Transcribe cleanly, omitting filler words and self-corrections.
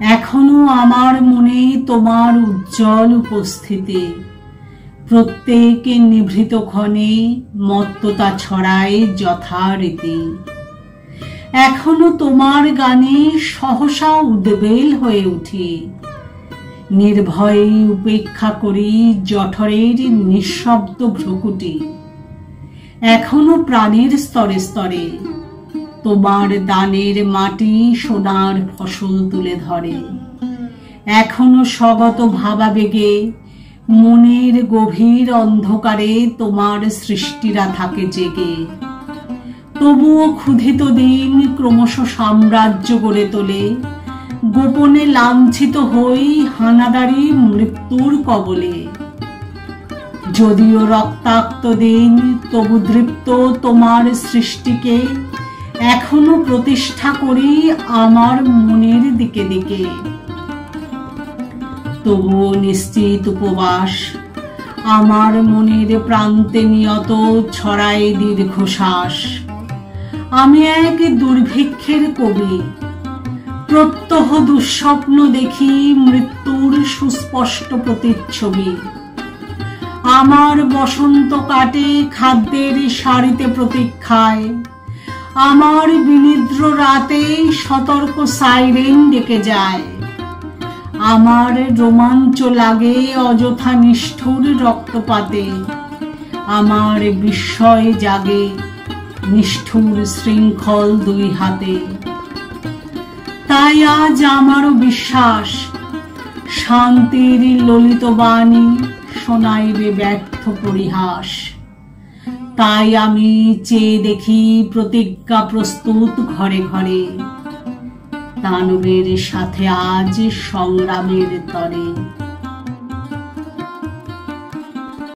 এখনো আমার মনে তোমার উজ্জ্বল উপস্থিতি, প্রত্যেকে নিভৃত ক্ষণে মত্ততা ছড়ায় যথারীতি। এখনো তোমার গানে সহসা উদ্বেল হয়ে উঠি, নির্ভয়ে উপেক্ষা করি জঠরের নিঃশব্দ ভ্রুকুটি। এখনো প্রাণের স্তরে স্তরে তোমার দানের মাটি সোনার ফসল তুলে ধরে। এখনো স্বগত ভাবাবেগে মনের গভীর অন্ধকারে তোমার সৃষ্টিরা থাকে জেগে। তবুও ক্ষুধিত দিন ক্রমশ সাম্রাজ্য গড়ে তোলে, গোপনে লাঞ্ছিত হই হানাদারি মৃত্যুর কবলে। যদিও রক্তাক্ত দিন তবু দৃপ্ত তোমার সৃষ্টিকে এখনো প্রতিষ্ঠা করি আমার মনের দিকে দিকে। তবুও নিশ্চিত উপবাস আমার মনের প্রান্তে নিয়ত ছড়ায় দীর্ঘশ্বাস। আমি এক দুর্ভিক্ষের কবি, প্রত্যহ দুঃস্বপ্ন দেখি মৃত্যুর সুস্পষ্ট প্রতিচ্ছবি। আমার বসন্ত কাটে খাদ্যের সারিতে প্রতীক্ষায়, আমার বিনিদ্র রাতে সতর্ক সাইরেন ডেকে যায়। আমার রোমাঞ্চ লাগে অযথা নিষ্ঠুর রক্তপাতে, আমার বিস্ময় জাগে নিষ্ঠুর শৃঙ্খল দুই হাতে। তাই আজ আমারও বিশ্বাস শান্তির ললিত বাণী শোনাইবে ব্যর্থ পরিহাস। তাই আমি চেয়ে দেখি প্রতিজ্ঞা প্রস্তুত ঘরে ঘরে, দানবের সাথে আজ সংগ্রামের তরে।